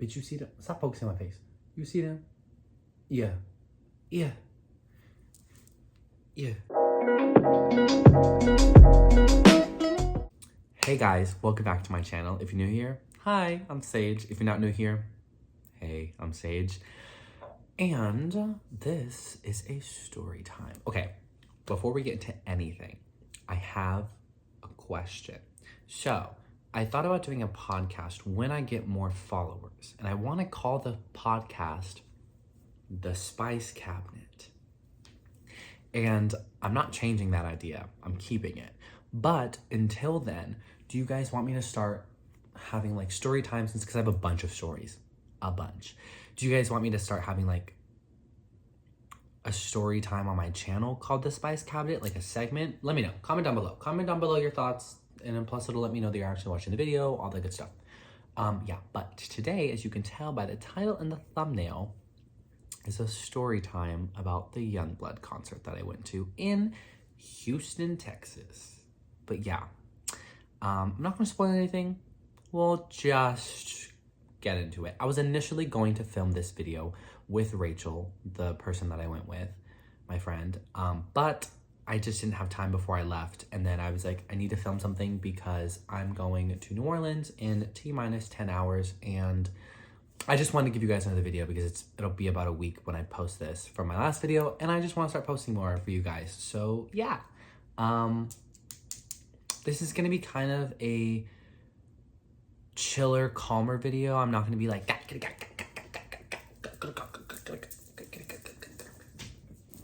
But you see them? Stop focusing on my face. You see them? Yeah. Yeah. Yeah. Hey guys, welcome back to my channel. If you're new here, hi, I'm Sage. If you're not new here, hey, I'm Sage. And this is a story time. Okay, before we get into anything, I have a question. So, I thought about doing a podcast when I get more followers, and I want to call the podcast The Spice Cabinet. And I'm not changing that idea. I'm keeping it. But until then, do you guys want me to start having like story times? Because I have a bunch of stories. A bunch. Do you guys want me to start having like a story time on my channel called The Spice Cabinet? Like a segment? Let me know. Comment down below. Comment down below your thoughts. And then plus it'll let me know that you're actually watching the video. All that good stuff. Yeah, but today, as you can tell by the title and the thumbnail, is a story time about the Yungblud concert that I went to in Houston, Texas. But yeah, I'm not gonna spoil anything. We'll just get into it. I was initially going to film this video with Rachel, the person that I went with, my friend, but I just didn't have time before I left. And then I was like, I need to film something because I'm going to New Orleans in T-minus 10 hours. And I just wanted to give you guys another video because it'll be about a week when I post this from my last video. And I just want to start posting more for you guys. So yeah, this is going to be kind of a chiller, calmer video. I'm not going to be like,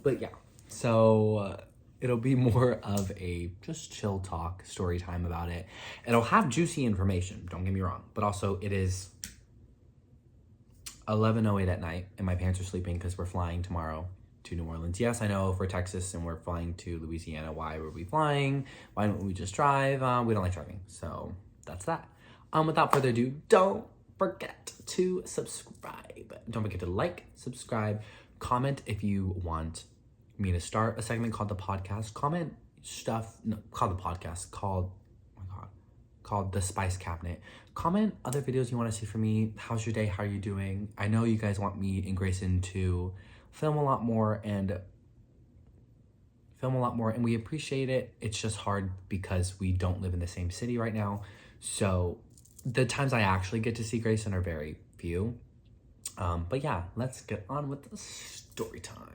but yeah, so it'll be more of a just chill talk story time about it. It'll have juicy information, don't get me wrong, but also it is 11:08 at night and my parents are sleeping because we're flying tomorrow to New Orleans. Yes, I know, for Texas and we're flying to Louisiana. Why were we flying? Why don't we just drive? We don't like driving, so that's that. Without further ado, don't forget to subscribe. Don't forget to like, subscribe, comment if you want me to start a segment called the podcast. Comment stuff, no, called the podcast, called, oh my God, called The Spice Cabinet. Comment other videos you want to see from me. How's your day? How are you doing? I know you guys want me and Grayson to film a lot more and we appreciate it. It's just hard because we don't live in the same city right now. So the times I actually get to see Grayson are very few. But yeah, let's get on with the story time.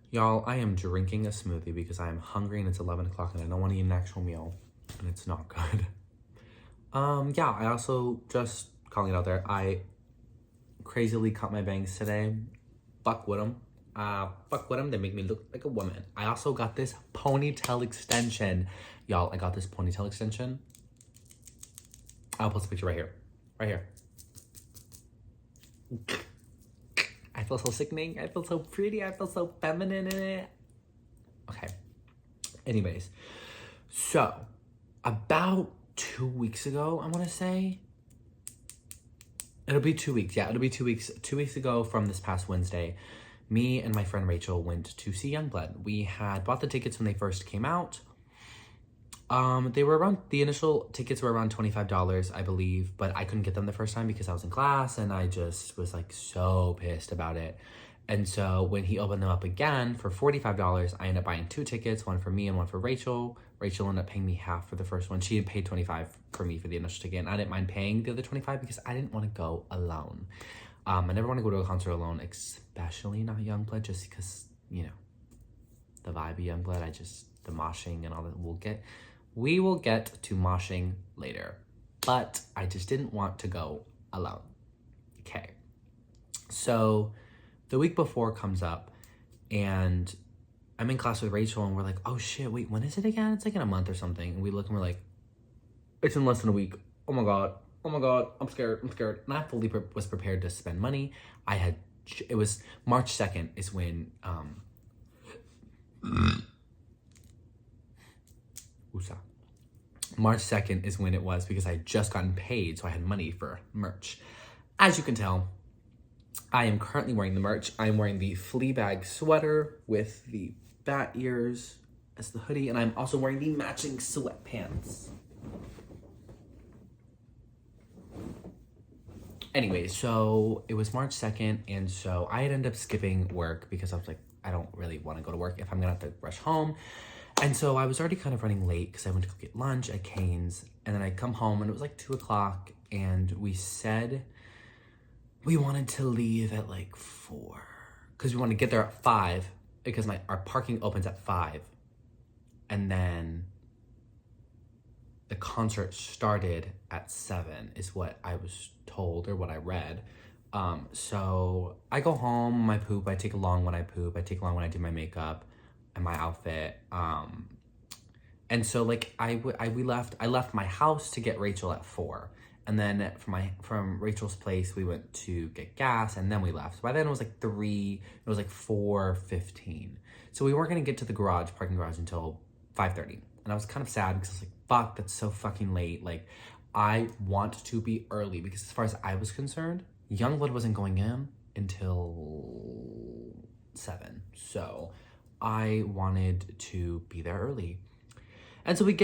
Y'all, I am drinking a smoothie because I am hungry and it's 11 o'clock and I don't want to eat an actual meal and it's not good. Yeah, I also, just calling it out there, I crazily cut my bangs today. Fuck with them. Fuck with them. They make me look like a woman. I also got this ponytail extension. Y'all, I got this ponytail extension. I'll post a picture right here. Right here. I feel so sickening. I feel so pretty. I feel so feminine in it. Okay. Anyways. So, about 2 weeks ago, I want to say. It'll be 2 weeks. Yeah, it'll be 2 weeks. 2 weeks ago from this past Wednesday, me and my friend Rachel went to see Yungblud. We had bought the tickets when they first came out. They were around, the initial tickets were around $25, I believe, but I couldn't get them the first time because I was in class and I just was like so pissed about it. And so when he opened them up again for $45, I ended up buying 2 tickets, one for me and one for Rachel. Rachel ended up paying me half for the first one. She had paid $25 for me for the initial ticket, and I didn't mind paying the other $25 because I didn't want to go alone. I never want to go to a concert alone, especially not Yungblud, just because, you know, the vibe of Yungblud, the moshing and all that, we will get to moshing later, but I just didn't want to go alone. Okay. So the week before comes up and I'm in class with Rachel and we're like, oh shit, wait, when is it again? It's like in a month or something. And we look and we're like, it's in less than a week. Oh my God, I'm scared. And I fully was prepared to spend money. It was March 2nd is when, March 2nd is when it was because I had just gotten paid, so I had money for merch. As you can tell, I am currently wearing the merch. I am wearing the Fleabag sweater with the bat ears as the hoodie, and I'm also wearing the matching sweatpants. Anyway, so it was March 2nd, and so I had ended up skipping work because I was like, I don't really want to go to work if I'm gonna have to rush home. And so I was already kind of running late because I went to go get lunch at Cane's, and then I come home and it was like 2 o'clock, and we said we wanted to leave at like 4 because we wanted to get there at 5 because our parking opens at 5, and then the concert started at 7 is what I was told or what I read. So I go home, I poop, I take along when I poop, I take along when I do my makeup and my outfit. And so like I left my house to get Rachel at 4. And then from Rachel's place, we went to get gas and then we left. So by then it was like 4:15. So we weren't gonna get to the parking garage until 5:30. And I was kind of sad because I was like, fuck, that's so fucking late. Like, I want to be early because as far as I was concerned, Yungblud wasn't going in until 7. So I wanted to be there early. And so we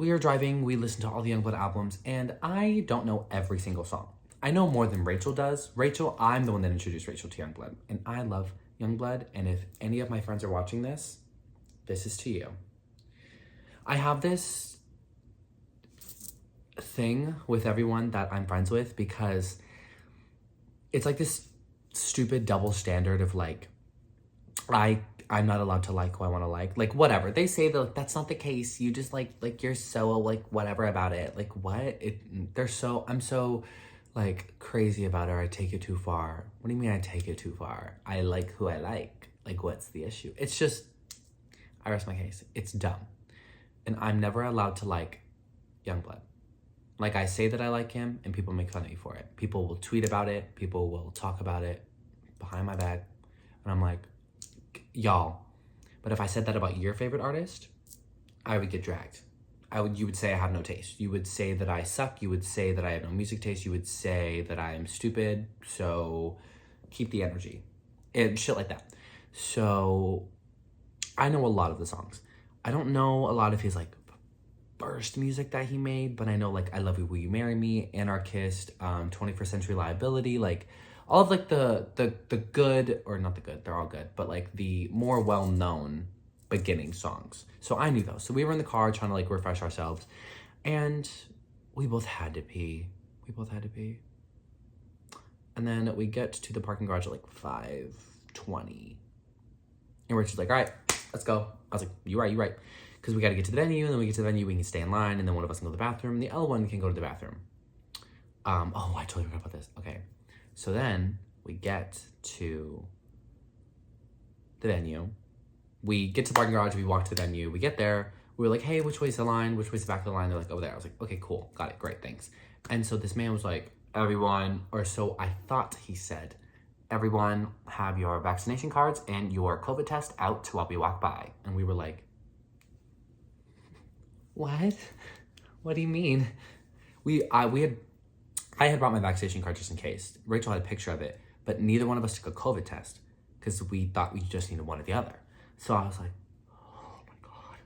are driving, we listen to all the Yungblud albums, and I don't know every single song. I know more than Rachel does. I'm the one that introduced Rachel to Yungblud, and I love Yungblud, and if any of my friends are watching this is to you. I have this thing with everyone that I'm friends with because it's like this stupid double standard of like, I'm not allowed to like who I want to like whatever. They say that that's not the case. You just like you're so like whatever about it. Like what? I'm so like crazy about it, or I take it too far. What do you mean I take it too far? I like who I like. Like what's the issue? It's just, I rest my case. It's dumb. And I'm never allowed to like Yungblud. Like I say that I like him and people make fun of me for it. People will tweet about it. People will talk about it behind my back. And I'm like, y'all, but if I said that about your favorite artist, I would get dragged. You would say I have no taste. You would say that I suck. You would say that I have no music taste. You would say that I am stupid. So keep the energy and shit like that. So I know a lot of the songs. I don't know a lot of his like first music that he made, but I know like I Love You, Will You Marry Me, Anarchist, 21st Century Liability, like all of like the good, or not the good, they're all good, but like the more well-known beginning songs. So I knew those. So we were in the car trying to like refresh ourselves, and we both had to pee. And then we get to the parking garage at like 5:20. And Richard's like, all right, let's go. I was like, you're right. Because we got to get to the venue, and then we get to the venue, we can stay in line, and then one of us can go to the bathroom, and the other one can go to the bathroom. Oh, I totally forgot about this. Okay. So then we get to the venue. We get to the parking garage, we walk to the venue, we get there, we were like, hey, which way's the line? Which way's the back of the line? They're like, over there. I was like, okay, cool, got it, great, thanks. And so this man was like, everyone, or so I thought he said, everyone have your vaccination cards and your COVID test out while we walk by. And we were like, what? What do you mean? I had brought my vaccination card just in case. Rachel had a picture of it, but neither one of us took a COVID test because we thought we just needed one or the other. So I was like, oh my God.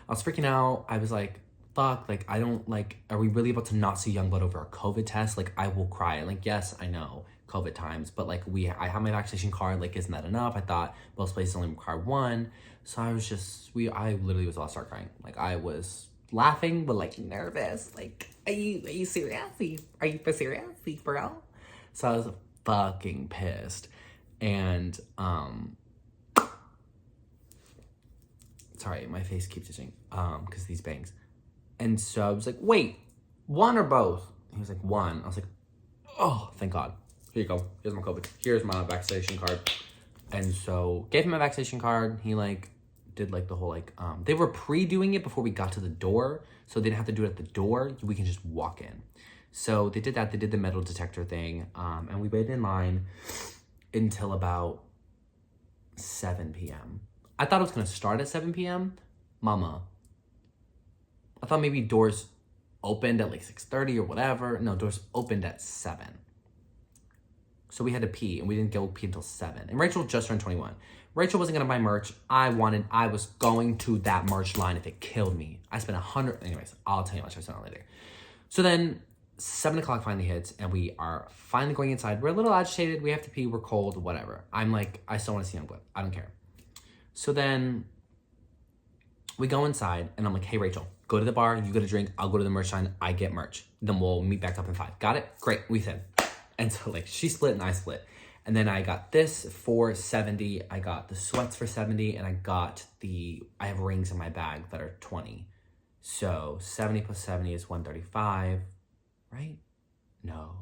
I was freaking out. I was like, fuck, like, I don't, like, are we really about to not see Yungblud over a COVID test? Like, I will cry. Like, yes, I know, COVID times, but like, I have my vaccination card. Like, isn't that enough? I thought most places only require one. So I was just, I literally was about to start crying. Like, I was laughing, but like nervous. Like, are you serious? Are you for serious? For real? So I was fucking pissed. And, sorry, my face keeps itching, because these bangs. And so I was like, wait, one or both? He was like, one. I was like, oh, thank God. Here you go. Here's my COVID. Here's my vaccination card. And so gave him my vaccination card. He like did like the whole like, they were pre-doing it before we got to the door. So they didn't have to do it at the door. We can just walk in. So they did that. They did the metal detector thing. And we waited in line until about 7 p.m. I thought it was going to start at 7 p.m. Mama. I thought maybe doors opened at like 6:30 or whatever. No, doors opened at 7. So we had to pee, and we didn't go pee until 7. And Rachel just turned 21. Rachel wasn't gonna buy merch. I was going to that merch line if it killed me. I spent 100, anyways, I'll tell you how much I spent on later. So then 7 o'clock finally hits, and we are finally going inside. We're a little agitated. We have to pee. We're cold. Whatever. I'm like, I still want to see Yungblud. I don't care. So then we go inside, and I'm like, hey, Rachel, go to the bar. You get a drink. I'll go to the merch line. I get merch. Then we'll meet back up in 5. Got it? Great. We said. And so like she split and I split. And then I got this for $70. I got the sweats for $70, and I have rings in my bag that are $20. So 70 plus 70 is 135, right? No.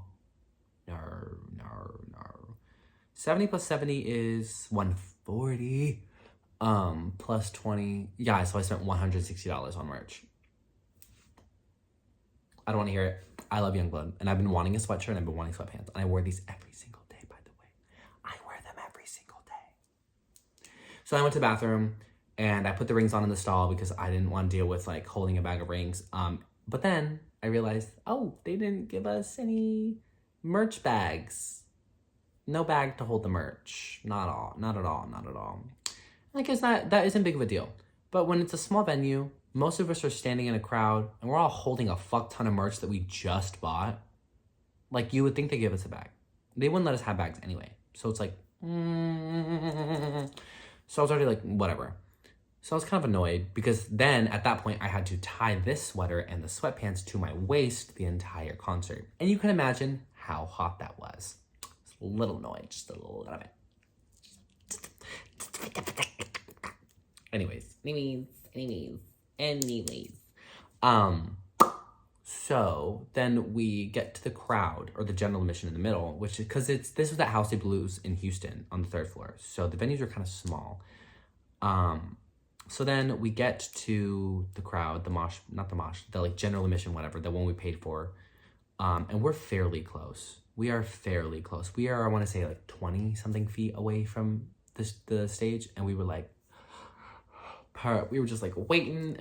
70 plus 70 is 140. Plus 20. Yeah, so I spent $160 on merch. I don't want to hear it. I love Yungblud, and I've been wanting a sweatshirt, and I've been wanting sweatpants, and I wear these every single day, by the way. I wear them every single day. So I went to the bathroom, and I put the rings on in the stall because I didn't want to deal with like holding a bag of rings. But then I realized, oh, they didn't give us any merch bags. No bag to hold the merch. Not at all. I guess that isn't big of a deal. But when it's a small venue, most of us are standing in a crowd and we're all holding a fuck ton of merch that we just bought. Like, you would think they give us a bag. They wouldn't let us have bags anyway. So it's like, So I was already like, whatever. So I was kind of annoyed because then at that point I had to tie this sweater and the sweatpants to my waist the entire concert. And you can imagine how hot that was. I was a little annoyed, just a little bit. Anyways. So then we get to the crowd or the general admission in the middle, which is because this was at House of Blues in Houston on the 3rd floor. So the venues are kind of small. So then we get to the crowd, the like general admission, whatever, the one we paid for. And we're fairly close. We are, I want to say like 20 something feet away from the stage. And we were like, we were just like waiting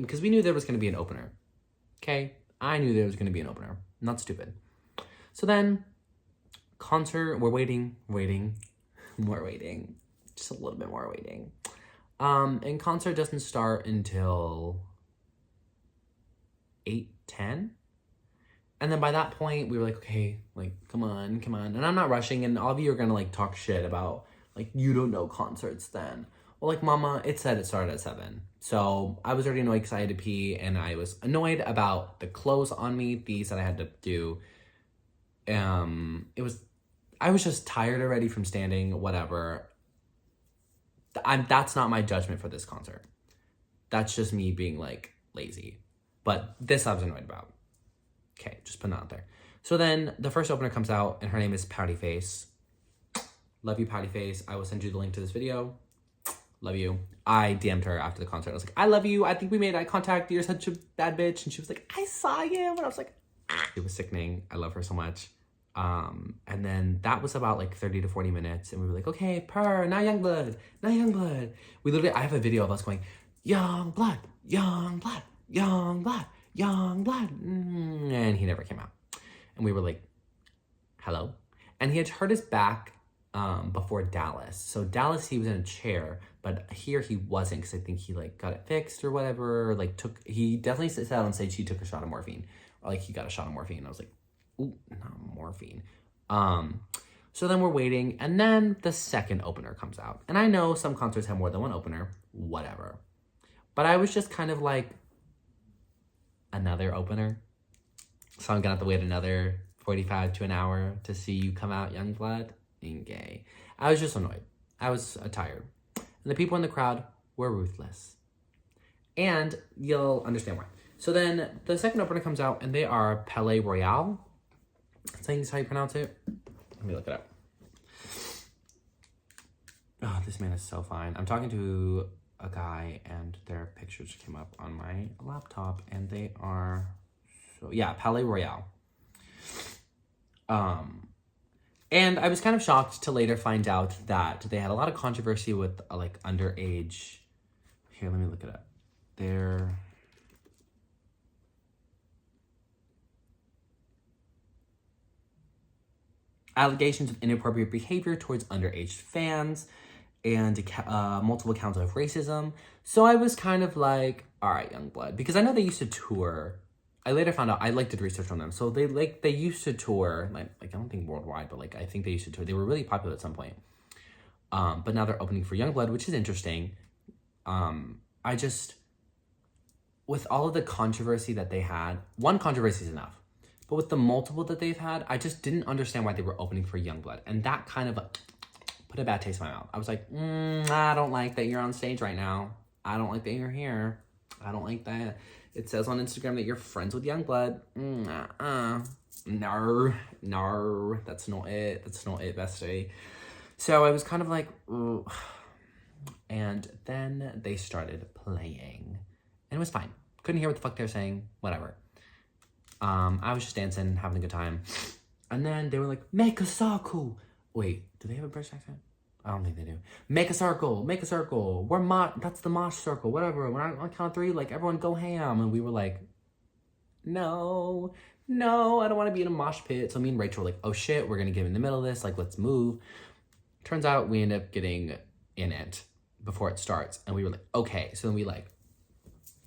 because we knew there was going to be an opener. Okay. I knew there was going to be an opener. Not stupid. So then concert, we're waiting, more waiting, just a little bit more waiting. And concert doesn't start until 8:10. And then by that point we were like, okay, like, come on. And I'm not rushing. And all of you are going to like talk shit about like, you don't know concerts then. Well, like, mama, it said it started at 7. So I was already annoyed because I had to pee, and I was annoyed about the clothes on me, these that I had to do. I was just tired already from standing, whatever. That's not my judgment for this concert. That's just me being like lazy. But this I was annoyed about. Okay, just putting it out there. So then the first opener comes out, and her name is Pouty Face. Love you, Pouty Face. I will send you the link to this video. Love you. I DM'd her after the concert. I was like, I love you. I think we made eye contact. You're such a bad bitch. And she was like, I saw you. And I was like, ah. It was sickening. I love her so much. And then that was about like 30 to 40 minutes. And we were like, okay, now Yungblud. We literally, I have a video of us going, Yungblud. And he never came out. And we were like, hello? And he had hurt his back before Dallas. So Dallas, he was in a chair, but here he wasn't, because I think he like got it fixed or whatever. Like he definitely said on stage he took a shot of morphine, or like he got a shot of morphine. And I was like, ooh, not morphine. So then we're waiting, and then the second opener comes out. And I know some concerts have more than one opener, whatever. But I was just kind of like, another opener? So I'm gonna have to wait another 45 to an hour to see you come out, Yungblud? Gay. I was just annoyed. I was tired. And the people in the crowd were ruthless. And you'll understand why. So then the second opener comes out, and they are Palais Royale. I think that's how you pronounce it. Let me look it up. Oh, this man is so fine. I'm talking to a guy, and their pictures came up on my laptop, and they are so, yeah, Palais Royale. And I was kind of shocked to later find out that they had a lot of controversy with like underage. Here, let me look it up. Their allegations of inappropriate behavior towards underage fans and multiple counts of racism. So I was kind of like, all right, Yungblud, because I know they used to tour I later found out, I like did research on them. So they used to tour, like I don't think worldwide, but like I think they used to tour. They were really popular at some point. But now they're opening for Yungblud, which is interesting. I just, with all of the controversy that they had, one controversy is enough. But with the multiple that they've had, I just didn't understand why they were opening for Yungblud. And that kind of put a bad taste in my mouth. I was like, I don't like that you're on stage right now. I don't like that you're here. I don't like that. It says on Instagram that you're friends with Yungblud. No, that's not it. That's not it, bestie. So I was kind of like, ugh. And then they started playing. And it was fine. Couldn't hear what the fuck they were saying. Whatever. I was just dancing, having a good time. And then they were like, make a circle. Wait, do they have a British accent? I don't think they do. Make a circle, make a circle. That's the mosh circle, whatever. When I on count of 3, like, everyone go ham. And we were like, no, I don't want to be in a mosh pit. So me and Rachel were like, oh shit, we're going to get in the middle of this. Like, let's move. Turns out we end up getting in it before it starts. And we were like, okay. So then we like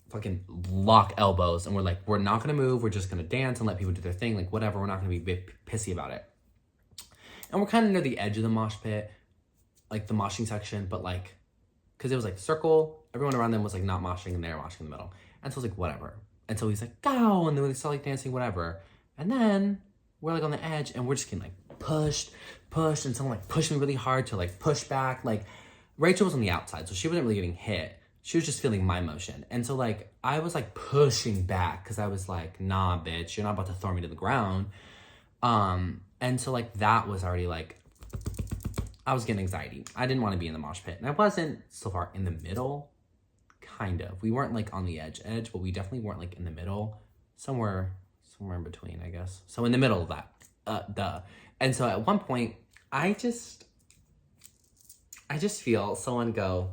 fucking lock elbows and we're like, we're not going to move. We're just going to dance and let people do their thing. Like, whatever. We're not going to be pissy about it. And we're kind of near the edge of the mosh pit, like the moshing section, but like, because it was like circle, everyone around them was like not moshing and they were moshing in the middle. And so I was like, whatever. And so he's like, go. And then we started like dancing, whatever. And then we're like on the edge and we're just getting like pushed. And someone like pushed me really hard to like push back. Like Rachel was on the outside, so she wasn't really getting hit. She was just feeling my motion. And so like, I was like pushing back because I was like, nah, bitch, you're not about to throw me to the ground. And so like, that was already like, I was getting anxiety. I didn't want to be in the mosh pit. And I wasn't so far in the middle, kind of. We weren't like on the edge, but we definitely weren't like in the middle. Somewhere in between, I guess. So in the middle of that, And so at one point, I just feel someone go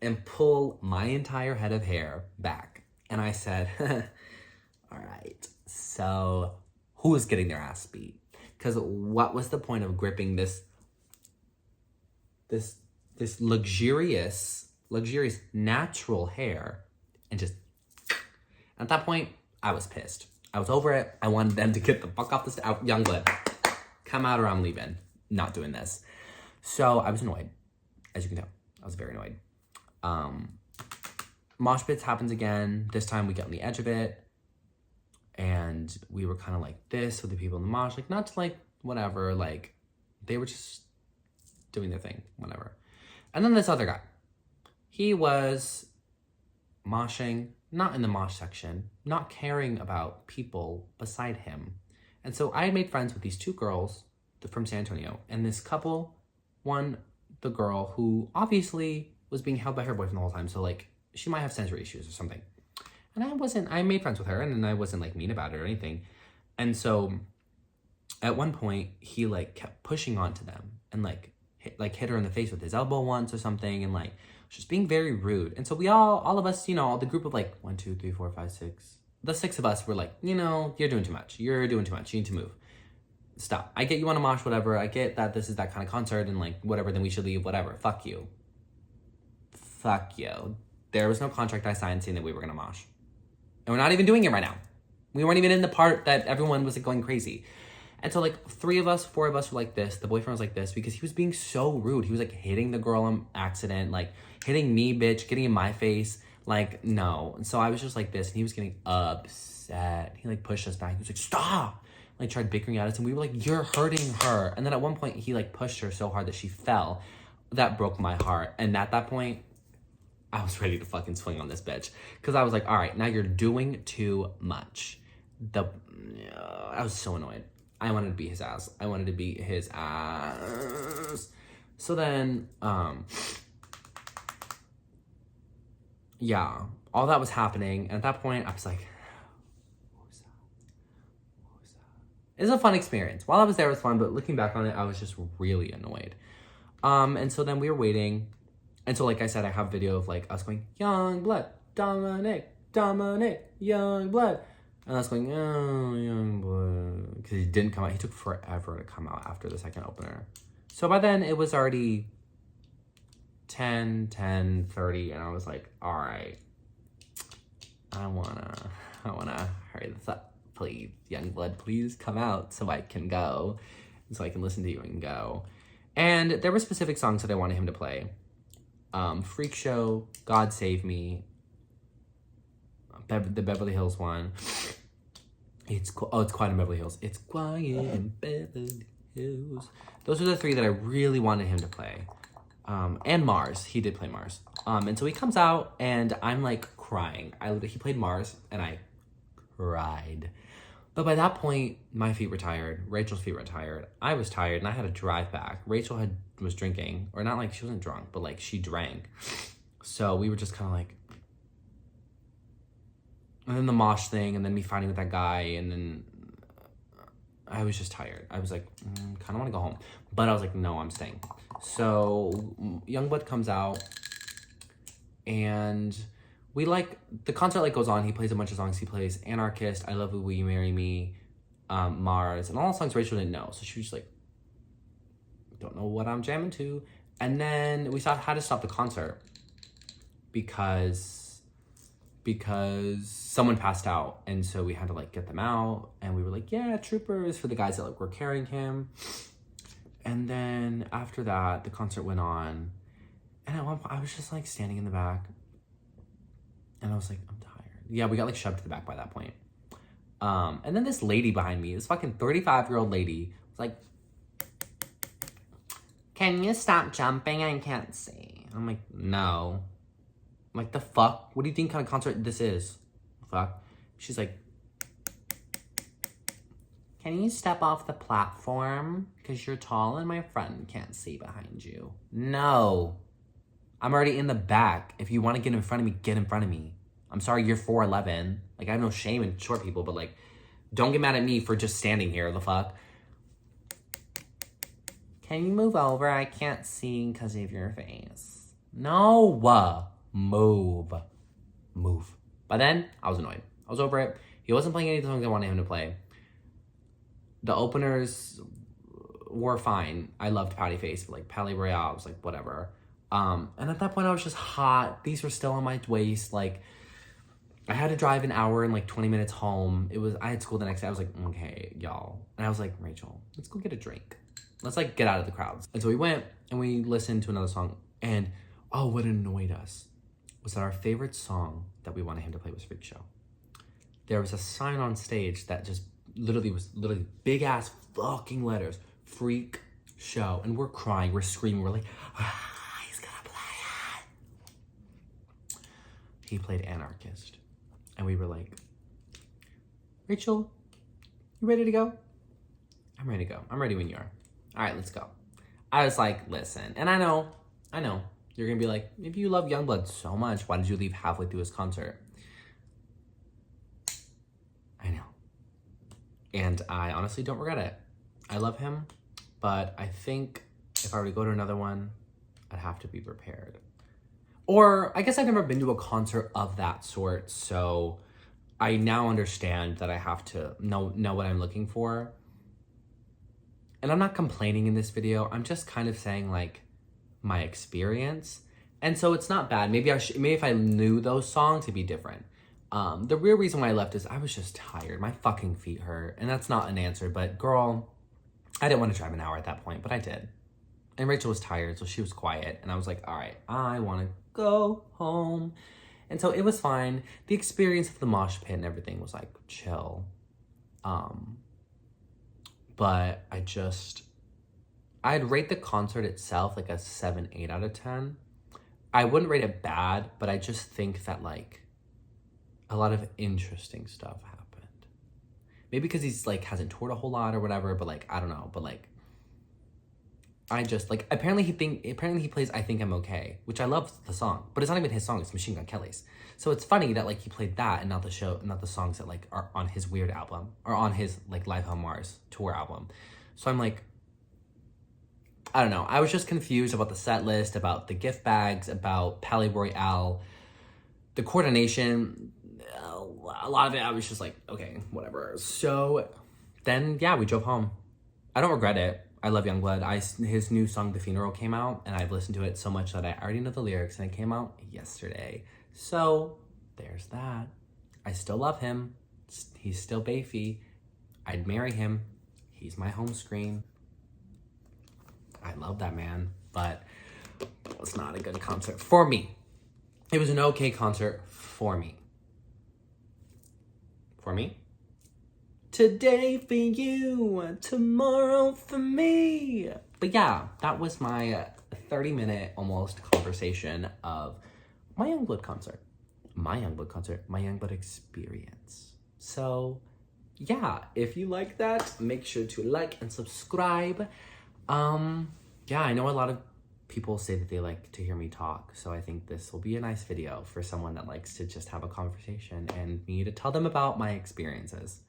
and pull my entire head of hair back. And I said, all right, so who is getting their ass beat? Because what was the point of gripping this luxurious natural hair and just, at that point, I was pissed. I was over it. I wanted them to get the fuck off the stage. Yungblud, come out or I'm leaving. Not doing this. So I was annoyed, as you can tell. I was very annoyed. Mosh pits happens again. This time we get on the edge of it. And we were kind of like this with the people in the mosh, like not to like whatever, like they were just doing their thing, whatever. And then this other guy, he was moshing, not in the mosh section, not caring about people beside him. And so I had made friends with these 2 girls from San Antonio, and this couple, the girl who obviously was being held by her boyfriend the whole time. So like she might have sensory issues or something. And I made friends with her and I wasn't like mean about it or anything. And so at one point he like kept pushing onto them and like hit her in the face with his elbow once or something. And like, just being very rude. And so we all of us, the group of like 1, 2, 3, 4, 5, 6, the 6 of us were like, you're doing too much. You're doing too much. You need to move. Stop. I get you want to mosh, whatever. I get that this is that kind of concert and like whatever, then we should leave, whatever. Fuck you. There was no contract I signed saying that we were going to mosh. And we're not even doing it right now. We weren't even in the part that everyone was like going crazy. And so like 4 of us were like this. The boyfriend was like this because he was being so rude. He was like hitting the girl on accident, like hitting me, bitch, getting in my face. Like, no. And so I was just like this and he was getting upset. He like pushed us back. He was like, stop. Like tried bickering at us and we were like, you're hurting her. And then at one point he like pushed her so hard that she fell. That broke my heart. And at that point, I was ready to fucking swing on this bitch. Because I was like, all right, now you're doing too much. I was so annoyed. I wanted to beat his ass. So then, yeah, all that was happening. And at that point, I was like, what was that? It was a fun experience. While I was there, it was fun. But looking back on it, I was just really annoyed. And so then we were waiting. And so, like I said, I have video of like us going, Yungblud, Dominic, Yungblud. And I was going, oh, Yungblud. Because he didn't come out. He took forever to come out after the second opener. So by then, it was already 10:30. And I was like, all right. I wanna hurry this up. Please, Yungblud, please come out so I can go. So I can listen to you and go. And there were specific songs that I wanted him to play. Freak Show, God Save Me, the Beverly Hills one. It's Quiet in Beverly Hills. It's Quiet in Beverly Hills. Those are the three that I really wanted him to play. And Mars. He did play Mars. And so he comes out and I'm like crying. He played Mars and I cried. But by that point, my feet were tired. Rachel's feet were tired. I was tired and I had to drive back. Rachel was drinking, or not like she wasn't drunk, but like she drank. So we were just kind of like, and then the mosh thing, and then me fighting with that guy, and then I was just tired. I was like, kind of want to go home. But I was like, no, I'm staying. So Yungblud comes out, and the concert like goes on. He plays a bunch of songs. He plays Anarchist, I Love You, Will You Marry Me, Mars, and all the songs Rachel didn't know. So she was like, don't know what I'm jamming to. And then we had to stop the concert because someone passed out, and so we had to like get them out, and we were like, yeah, troopers, for the guys that like were carrying him. And then after that, the concert went on, and at one point I was just like standing in the back, and I was like, I'm tired. Yeah, we got like shoved to the back by that point. And then this lady behind me, this fucking 35-year-old lady, was like, can you stop jumping? I can't see. I'm like, no. I'm like, the fuck? What do you think kind of concert this is? Fuck. She's like, can you step off the platform? Because you're tall and my friend can't see behind you. No. I'm already in the back. If you want to get in front of me, get in front of me. I'm sorry, you're 4'11". Like, I have no shame in short people, but like, don't get mad at me for just standing here, the fuck. Can you move over? I can't see because of your face. No. Move. By then, I was annoyed. I was over it. He wasn't playing any of the songs I wanted him to play. The openers were fine. I loved Patty Face, but like Palais Royale was like whatever. And at that point I was just hot. These were still on my waist. Like, I had to drive an hour and like 20 minutes home. I had school the next day. I was like, okay, y'all. And I was like, Rachel, let's go get a drink. Let's like get out of the crowds. And so we went and we listened to another song. And oh, what annoyed us was that our favorite song that we wanted him to play was Freak Show. There was a sign on stage that just was big ass fucking letters, Freak Show. And we're crying, we're screaming, we're like, he's gonna play it. He played Anarchist. And we were like, Rachel, you ready to go? I'm ready to go. I'm ready when you are. All right, let's go. I was like, listen, and I know. You're gonna be like, if you love Yungblud so much, why did you leave halfway through his concert? I know. And I honestly don't regret it. I love him, but I think if I were to go to another one, I'd have to be prepared. Or I guess I've never been to a concert of that sort, so I now understand that I have to know what I'm looking for. And I'm not complaining in this video. I'm just kind of saying like my experience. And so it's not bad. Maybe if I knew those songs, it'd be different. The real reason why I left is I was just tired. My fucking feet hurt. And that's not an answer, but girl, I didn't want to drive an hour at that point, but I did. And Rachel was tired, so she was quiet. And I was like, all right, I want to go home. And so it was fine. The experience of the mosh pit and everything was like chill. But I'd rate the concert itself like a 7, 8 out of 10. I wouldn't rate it bad, but I just think that like a lot of interesting stuff happened. Maybe because he's like hasn't toured a whole lot or whatever, but like, I don't know. But like, I just like, apparently he plays I Think I'm Okay, which I love the song, but it's not even his song, it's Machine Gun Kelly's. So it's funny that like he played that and not the songs that like are on his Weird album or on his like Live on Mars tour album. So I'm like, I don't know. I was just confused about the set list, about the gift bags, about Palais Royale, the coordination. A lot of it, I was just like, okay, whatever. So then, yeah, we drove home. I don't regret it. I love Yungblud. His new song, The Funeral, came out, and I've listened to it so much that I already know the lyrics, and it came out yesterday. So there's that. I still love him. He's still Bayfy. I'd marry him. He's my home screen. I love that man, but it was not a good concert for me. It was an okay concert for me. For me? Today for you, tomorrow for me. But yeah, that was my 30-minute almost conversation of my Yungblud concert. My Yungblud experience. So yeah, if you like that, make sure to like and subscribe. Yeah, I know a lot of people say that they like to hear me talk, so I think this will be a nice video for someone that likes to just have a conversation and me to tell them about my experiences.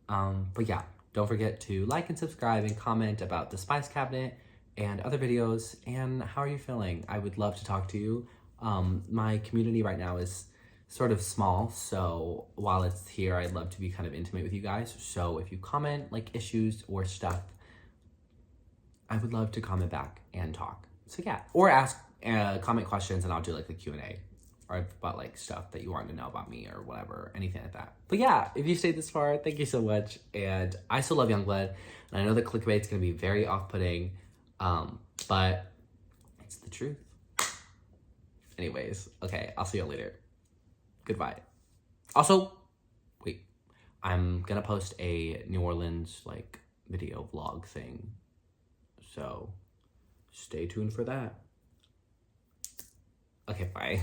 But yeah, don't forget to like and subscribe and comment about the Spice Cabinet and other videos, and how are you feeling? I would love to talk to you. My community right now is sort of small, so while it's here, I'd love to be kind of intimate with you guys. So if you comment like issues or stuff, I would love to comment back and talk. So yeah, or ask, comment questions, and I'll do like the Q&A, or about like stuff that you want to know about me or whatever, anything like that. But yeah, if you stayed this far, thank you so much. And I still love Yungblud, and I know the clickbait's gonna be very off-putting, but it's the truth. Anyways, okay, I'll see you later. Goodbye. Also, wait, I'm gonna post a New Orleans like video vlog thing, so stay tuned for that. Okay, bye.